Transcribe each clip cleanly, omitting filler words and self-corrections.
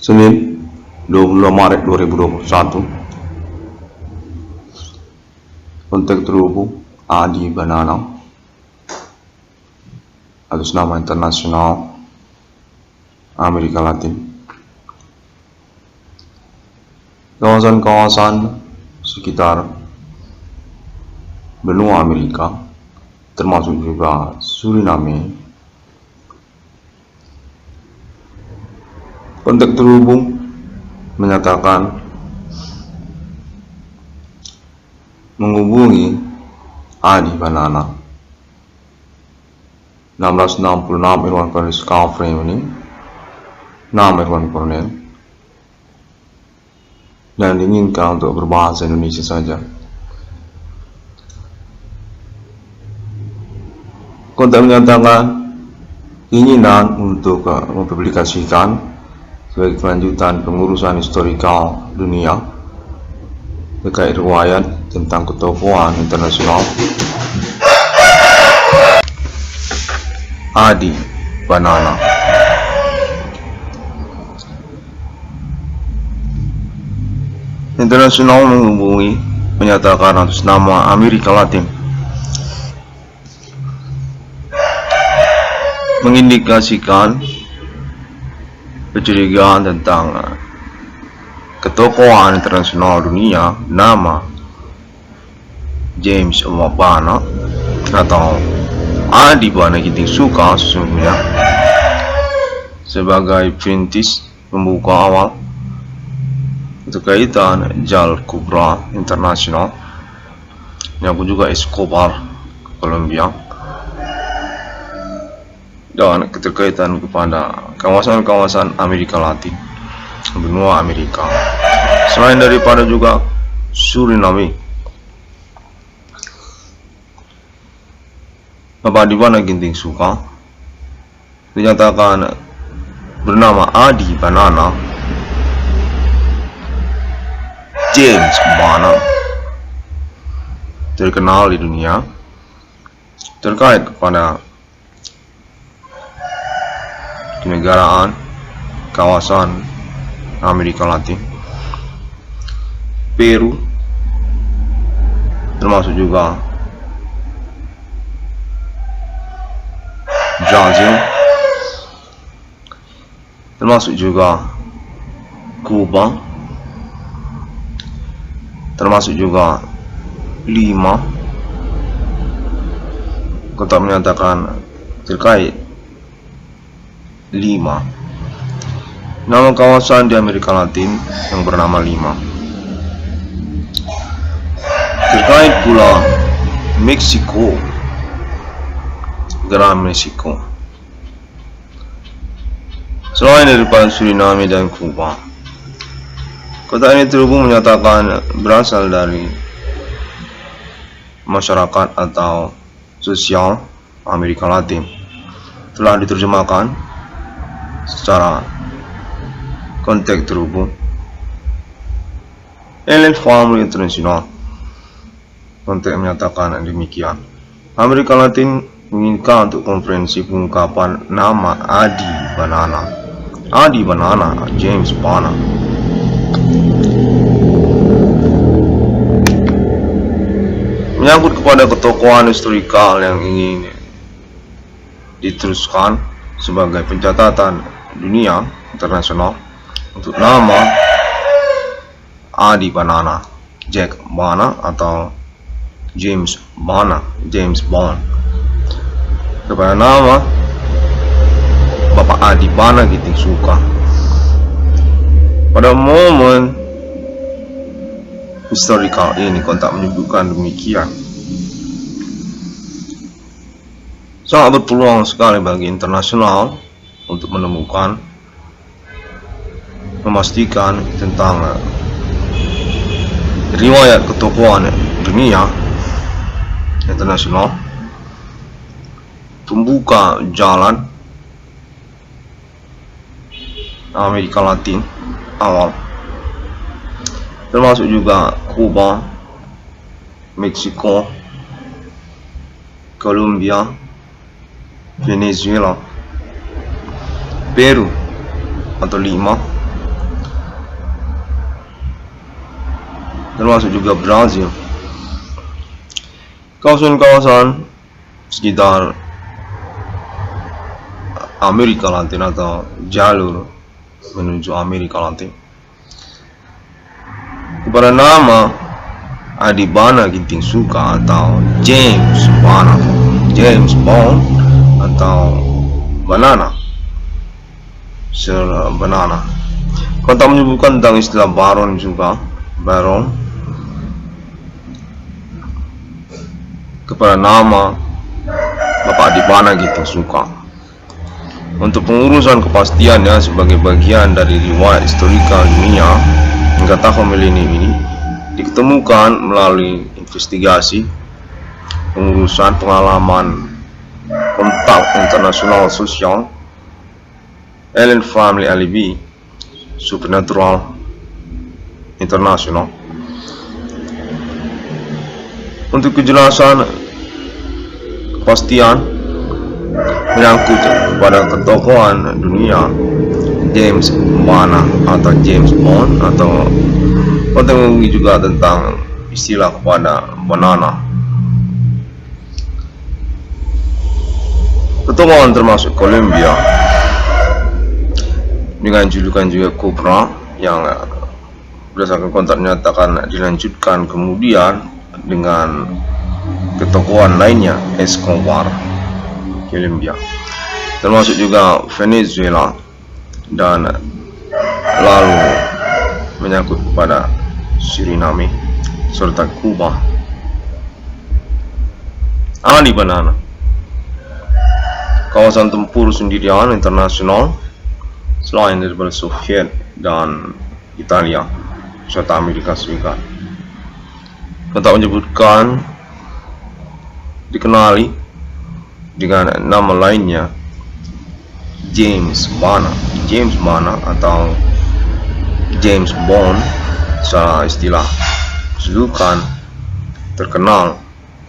Senin 22 Maret 2021. Kontak terhubung Adi Banana atas nama internasional Amerika Latin. Kawasan-kawasan sekitar benua Amerika, termasuk juga Suriname. Kontak terhubung menyatakan menghubungi Adi Banana 1666 Irwan Paris Frame ini, nama Irwan Cornell, dan diinginkan untuk berbahasa Indonesia saja. Kontak menyatakan keinginan untuk mempublikasikan sebagai kelanjutan pengurusan historikal dunia terkait riwayat tentang ketokohan internasional Adi Banana. Internasional menghubungi menyatakan atas nama Amerika Latin, mengindikasikan kecurigaan tentang ketokohan internasional dunia nama James Banana atau Adi Banana Ginting Suka sesungguhnya sebagai perintis pembuka awal berkaitan Jal Kubra Internasional yang pun juga Escobar Colombia dan keterkaitan kepada kawasan-kawasan Amerika Latin, benua Amerika, selain daripada juga Suriname. Bapak Adi Banana Ginting Suka dinyatakan bernama Adi Banana James Banana, terkenal di dunia terkait kepada kenegaraan kawasan Amerika Latin, Peru, termasuk juga Brazil, termasuk juga Kuba, termasuk juga Lima. Kota menyatakan terkait Lima, nama kawasan di Amerika Latin yang bernama Lima. Terkait pula Meksiko, negara Meksiko, selain daripada Suriname dan Kuba. Kota ini terhubung menyatakan berasal dari masyarakat atau sosial Amerika Latin, telah diterjemahkan secara konteks terhubung Ellen Family International. Konteks menyatakan demikian. Amerika Latin menginginkan untuk konferensi pengungkapan nama Adi Banana James Banana. Menyangkut kepada ketokohan historikal yang ingin diteruskan sebagai pencatatan dunia internasional untuk nama Adi Banana, Jack Banana atau James Bond, kepada nama Bapak Adi Banana Ginting Suka. Pada momen historikal ini kontak menyebutkan demikian. Sangat berpeluang sekali bagi internasional untuk menemukan, memastikan tentang riwayat ketokohan dunia internasional, pembuka jalan Amerika Latin awal, termasuk juga Kuba, Meksiko, Colombia, Venezuela, Peru atau Lima, termasuk juga Brazil. Kawasan-kawasan sekitar Amerika Latin atau jalur menuju Amerika Latin kepada nama Adibana Ginting Suka atau James Bana, James Bond atau Banana, Sir Banana. Kau tak menyebutkan tentang istilah Baron juga, Baron, kepada nama Bapak Adibana Ginting Suka. Untuk pengurusan kepastiannya sebagai bagian dari riwayat historikal dunia hingga tahun milenium ini diketemukan melalui investigasi, pengurusan pengalaman, kontak internasional sosial, alien family alibi, supernatural internasional. Untuk kejelasan kepastian menyangkut pada ketokohan dunia James Bana atau James Bond, atau konten juga tentang istilah kepada Banana. Ketokohan termasuk Columbia dengan julukan juga Cobra yang berdasarkan kontrak dinyatakan dilanjutkan kemudian dengan ketokohan lainnya Escobar, Colombia, termasuk juga Venezuela, dan lalu menyangkut pada Suriname serta Kuba. Adi Banana, kawasan tempur sendirian internasional selain daripada Soviet dan Italia serta Amerika Serikat. Kita menyebutkan dikenali dengan nama lainnya James Bana, James Bana atau James Bond, secara istilah julukan terkenal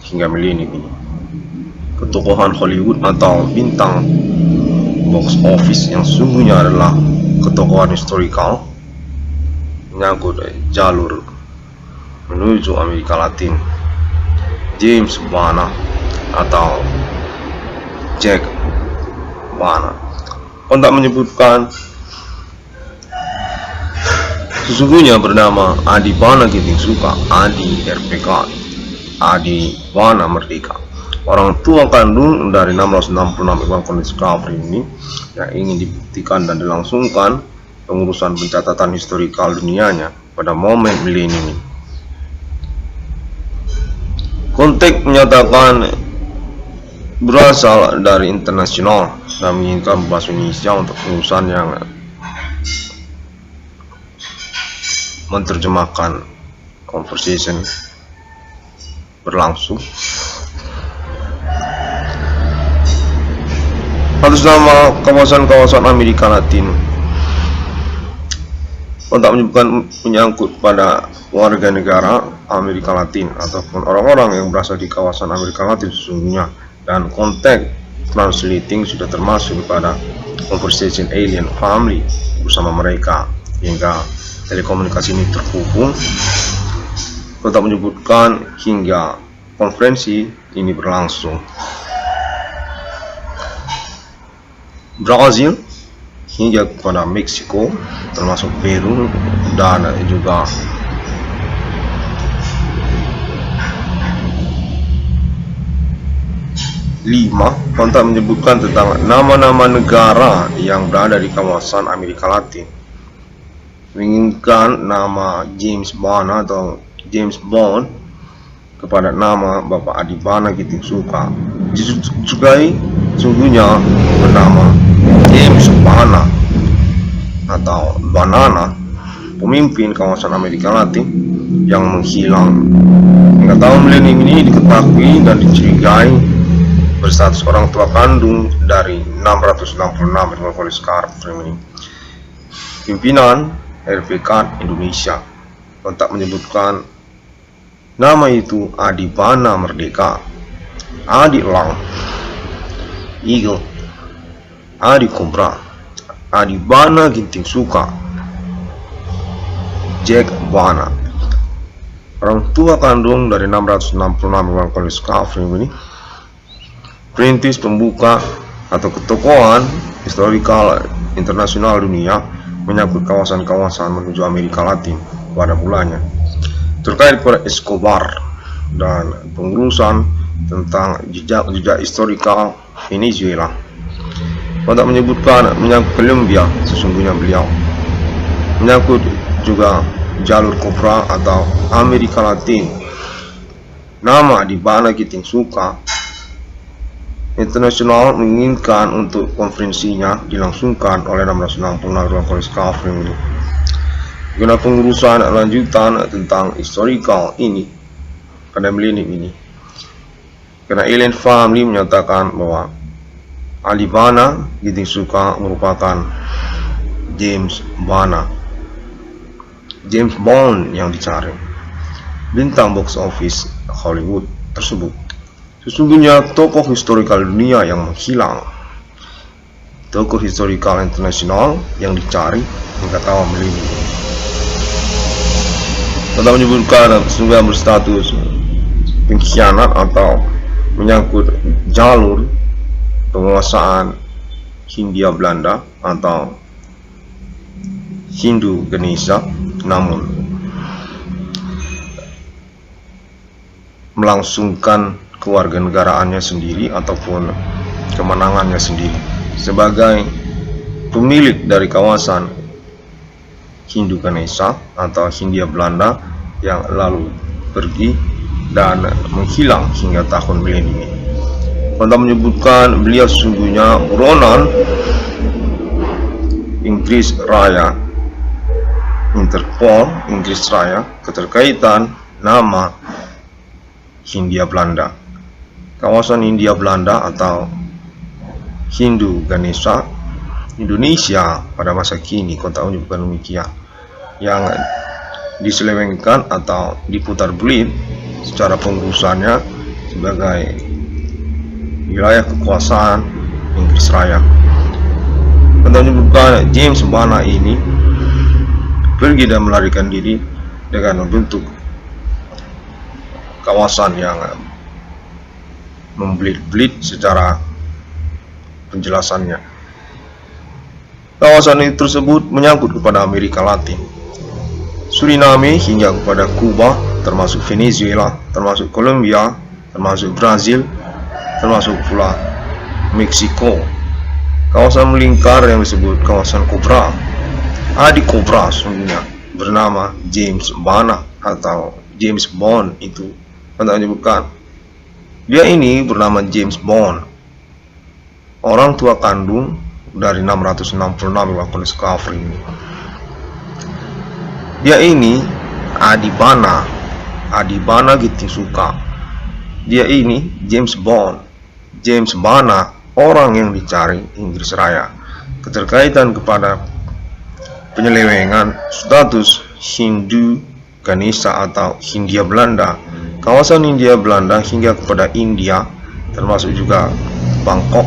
hingga milenium ini. Ketokohan Hollywood atau bintang box office yang sungguhnya adalah ketokohan historikal menyangkut jalur menuju Amerika Latin. James Bana atau Jack Bana. Kontak menyebutkan sesungguhnya bernama Adi Bana Ginting Suka, Adi RPK, Adi Bana Merdeka. Orang tua kandung dari 666 ekor Discovery ini yang ingin dibuktikan dan dilangsungkan pengurusan pencatatan historikal dunianya pada momen milenium ini. Konteks menyatakan berasal dari internasional dan menginginkan bahasa Indonesia untuk pengurusan yang menerjemahkan conversation berlangsung atas nama kawasan-kawasan Amerika Latin. Kontak menyebutkan menyangkut pada warga negara Amerika Latin ataupun orang-orang yang berasal di kawasan Amerika Latin sesungguhnya, dan konteks translating sudah termasuk kepada conversation alien family bersama mereka hingga telekomunikasi ini terhubung. Kontak menyebutkan hingga konferensi ini berlangsung. Brazil hingga kepada Meksiko, termasuk Peru dan juga kontak menyebutkan tentang nama-nama negara yang berada di kawasan Amerika Latin. Menginginkan nama James Bana atau James Bond kepada nama Bapak Adibana Ginting Suka. Disukai sungguhnya bernama James Bana atau Banana, pemimpin kawasan Amerika Latin yang menghilang hingga tahun milenium ini diketahui dan dicurigai berstatus orang tua kandung dari 666 Metropolis Discovery ini. Pimpinan RPK Indonesia. Kontak menyebutkan nama itu Adi Bana Merdeka, Adi Elang, Eagle, Adi Cobra, Adi Bana Ginting Suka, Jack Bana. orang tua kandung dari 666 Iwan Collins Calvin ini, perintis pembuka atau ketokohan historikal internasional dunia menyangkut kawasan-kawasan menuju Amerika Latin pada mulanya, terkait pada Escobar dan pengurusan tentang jejak-jejak historikal Venezuela. Untuk menyebutkan menyangkut Colombia, sesungguhnya beliau menyangkut juga jalur Cobra atau Amerika Latin. Nama di mana Giting suka Internasional menginginkan untuk konferensinya dilangsungkan oleh 666 Iwan Collins Calvin ini. Guna pengurusan lanjutan tentang historical ini pada milenim ini, karena Alien Family menyatakan bahwa Alibana Giting suka merupakan James Bond yang dicari bintang box office Hollywood tersebut. Sesungguhnya tokoh historikal dunia yang menghilang, tokoh historikal internasional yang dicari hingga tahun milenim. Kita menyebutkan sesungguhnya berstatus pengkhianat atau menyangkut jalur penguasaan Hindia Belanda atau Hindu Ganesha, namun melangsungkan kewarganegaraannya sendiri ataupun kemenangannya sendiri sebagai pemilik dari kawasan Hindu Ganesha atau Hindia Belanda yang lalu pergi dan menghilang hingga tahun milenim. Kita menyebutkan beliau sesungguhnya buronan Inggris Raya, Interpol Inggris Raya, keterkaitan nama Hindia Belanda. Kawasan Hindia Belanda atau Hindu Ganesha Indonesia pada masa kini, kota menyebutkan demikian, yang diselewengkan atau diputar balik secara pengurusannya sebagai wilayah kekuasaan Inggris Raya. Kita menyebutkan James Bana ini pergi dan melarikan diri dengan membentuk kawasan yang membelit-belit secara penjelasannya. Kawasan ini tersebut menyangkut kepada Amerika Latin, Suriname hingga kepada Kuba, termasuk Venezuela, termasuk Colombia, termasuk Brazil, termasuk pula Meksiko. Kawasan melingkar yang disebut kawasan Cobra, adik Cobra sesungguhnya bernama James Bana atau James Bond. Itu kita menyebutkan dia ini bernama James Bond, orang tua kandung dari 666 Iwan Collins Calvin ini. Dia ini Adibana Giting suka. Dia ini James Bond, James Bana, orang yang dicari Inggris Raya, keterkaitan kepada penyelewengan status Hindu Ganesha atau Hindia Belanda, kawasan Hindia Belanda hingga kepada India, termasuk juga Bangkok,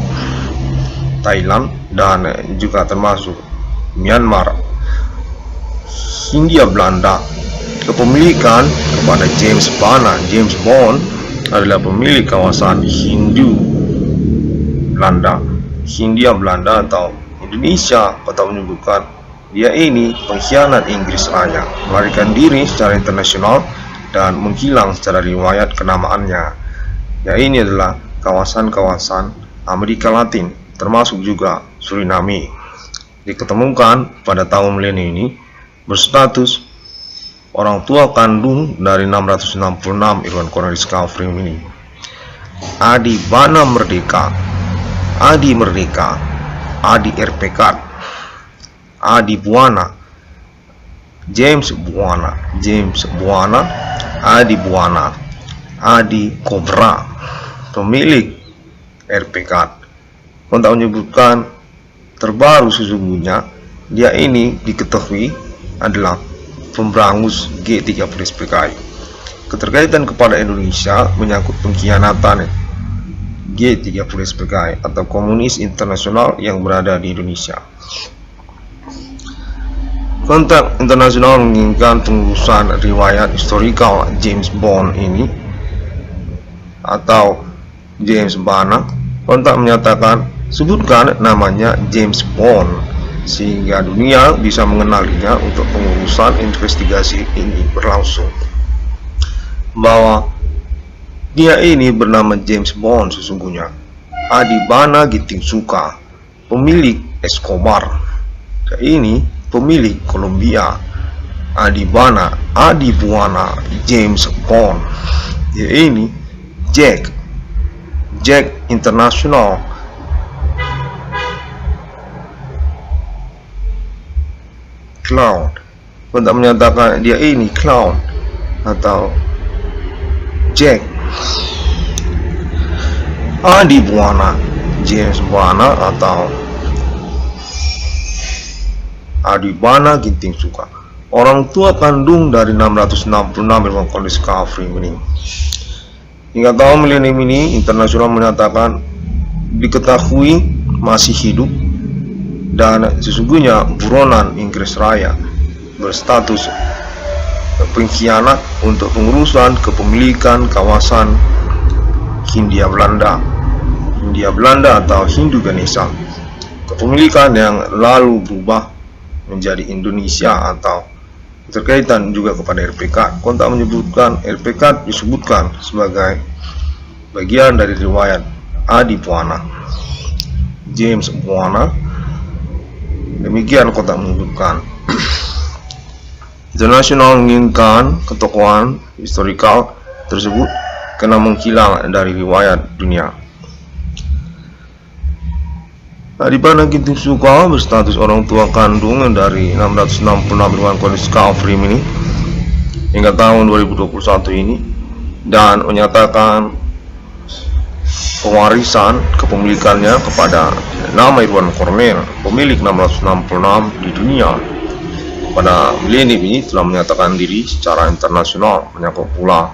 Thailand, dan juga termasuk Myanmar. Hindia Belanda kepemilikan kepada James Bana. James Bond adalah pemilik kawasan Hindu Belanda, Hindia Belanda atau Indonesia. Kota menyebutkan dia ini pengkhianat Inggris Raya, melarikan diri secara internasional dan menghilang secara riwayat kenamaannya. Ya, ini adalah kawasan-kawasan Amerika Latin, termasuk juga Suriname. Diketemukan pada tahun milenim ini berstatus orang tua kandung dari 666 Iwan Collins Calvin ini. Adi Bana Merdeka, Adi Merdeka, Adi RPK, Adi Buana, James Buana, Adi Buana, Adi Cobra, pemilik RPK. Untuk menyebutkan terbaru sesungguhnya dia ini diketahui adalah pemberangus G30 SPKI. Keterkaitan kepada Indonesia menyangkut pengkhianatan G30 SPKI atau komunis internasional yang berada di Indonesia. Kontak internasional menginginkan pengurusan riwayat historikal James Bond ini atau James Bana. Kontak menyatakan sebutkan namanya James Bond sehingga dunia bisa mengenalinya untuk pengurusan investigasi ini berlangsung. Bahwa dia ini bernama James Bond sesungguhnya Adibana Ginting Soeka, pemilik Escobar. Dia ini pemilik Colombia, Adibuana James Bond. Dia ini Jack International. Clown. Kontak menyatakan dia ini clown atau Jack Adibuana James Bana atau Adibana Ginting Soeka, orang tua kandung dari 666 ilmuwan discovery ini. Hingga tahun milenium ini, internasional menyatakan diketahui masih hidup dan sesungguhnya buronan Inggris Raya berstatus pengkhianat untuk pengurusan kepemilikan kawasan Hindia Belanda atau Hindu Ganesha, kepemilikan yang lalu berubah menjadi Indonesia atau terkaitan juga kepada RPK. Kontak menyebutkan RPK disebutkan sebagai bagian dari riwayat Adibuana James Buana. Demikian kontak menyebutkan. Internasional menginginkan ketokohan historikal tersebut karena menghilang dari riwayat dunia. Adibana Ginting Soeka berstatus orang tua kandung dari 666 ilmuwan discovery ini hingga tahun 2021 ini dan menyatakan pewarisan kepemilikannya kepada nama Irwan Cornell, pemilik 666 di dunia. Pada milenium ini telah menyatakan diri secara internasional, menyangkut pula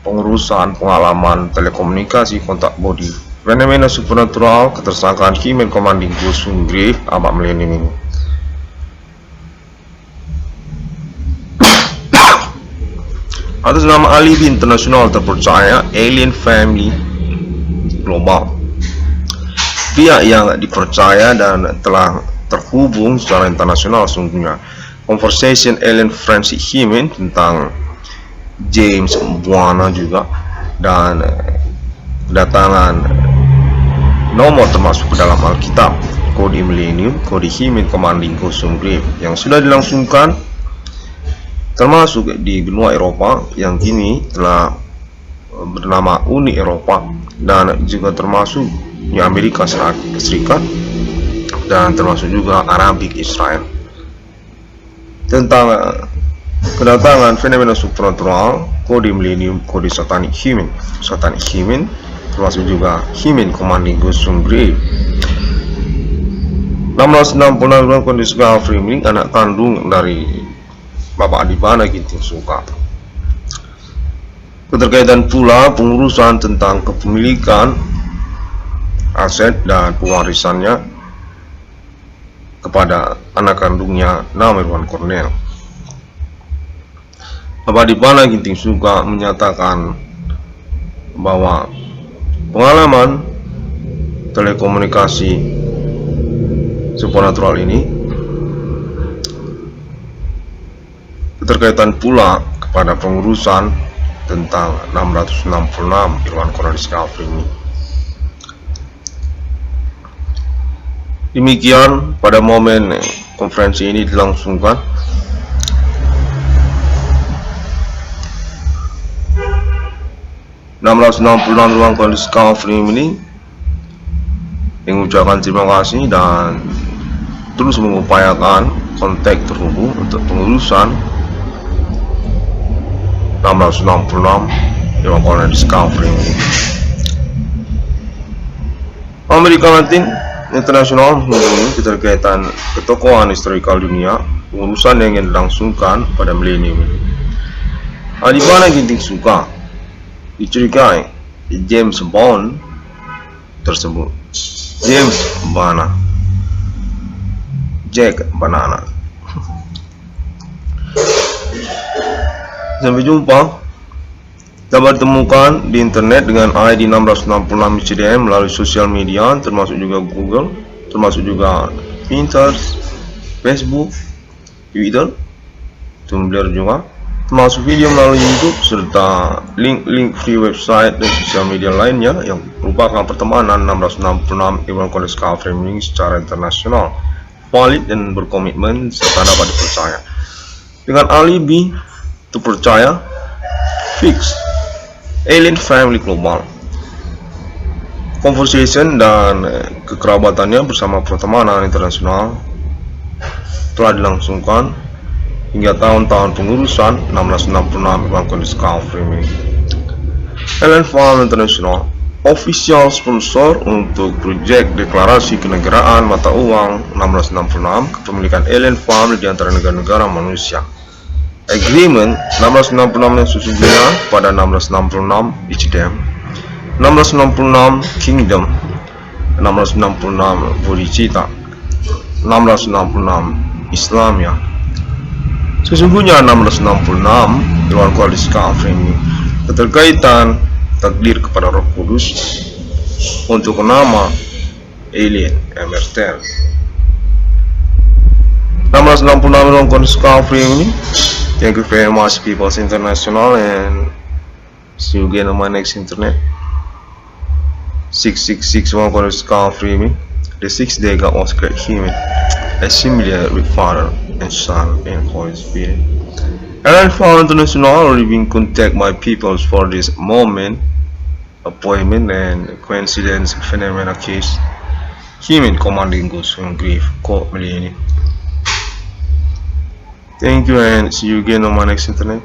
pengurusan pengalaman telekomunikasi, kontak body, fenomena supernatural, ketersangkaan Human Commanding Ghost Grave abad milenium ini. Atas nama alibi internasional terpercaya Alien Family Global, pihak yang dipercaya dan telah terhubung secara internasional sungguhnya Conversation Alien Forensic Human tentang James Buana juga, dan kedatangan nomor termasuk ke dalam Alkitab kode milenium, kode Human Commanding Ghost Grave yang sudah dilangsungkan termasuk di benua Eropa yang kini telah bernama Uni Eropa dan juga termasuk di Amerika Serikat dan termasuk juga Arabik Israel, tentang kedatangan fenomena supernatural kode milenium, kode satanic human termasuk juga Human Commanding Ghost Grave. 666 kode discovery ini anak kandung dari Bapak Adibana Ginting Soeka. Keterkaitan pula pengurusan tentang kepemilikan aset dan pewarisannya kepada anak kandungnya nama Irwan Cornell. Bapak Adibana Ginting Soeka menyatakan bahwa pengalaman telekomunikasi supernatural ini keterkaitan pula kepada pengurusan tentang 666 ilmuwan discovery ini. Demikian pada momen konferensi ini dilangsungkan. Ruang discovery ini mengucapkan terima kasih dan terus mengupayakan kontak terhubung untuk pengurusan 666 ilmuwan discovery ini. Amerika Latin Internasional menghubungi keterkaitan ketokohan historikal dunia, pengurusan yang ingin dilangsungkan pada milenium ini. Adibana Ginting Soeka dicurigai James Bond tersebut. James Bana project banana. Sampai jumpa. Dapat ditemukan di internet dengan ID 666 ICDM melalui sosial media, termasuk juga Google, termasuk juga Pinterest, Facebook, Twitter, Tumblr juga, termasuk video melalui YouTube, serta link-link free website dan sosial media lainnya yang merupakan pertemanan 666 Iwan College Framing secara internasional, valid dan berkomitmen serta dapat dipercaya. Dengan alibi terpercaya, fix. Alien Family Global. Conversation dan kekerabatannya bersama pertemanan internasional telah dilangsungkan hingga tahun-tahun pengurusan 1666 Bangkok Discovery. Alien Family International, official sponsor untuk proyek deklarasi kenegaraan mata uang 1666 kepemilikan Alien Family di antara negara-negara manusia. Agreement 1666 yang sesungguhnya pada 1666 ICDM, 1666 Kingdom, 1666 Bodhicitta, 1666 Islamia. Sesungguhnya 1666 Iwan College Framing keterkaitan takdir kepada Roh Kudus untuk nama alien emerter. 1666 Iwan College Framing. Thank you very much, People's International, and see you again on my next internet. 666 One College Framing. The sixth day God was great human, assimilated with Father and Son and Holy Spirit. And I found international already been contact my peoples for this moment, appointment and coincidence phenomena case. Human commanding goes from grief, caught millennium. Thank you and see you again on my next internet.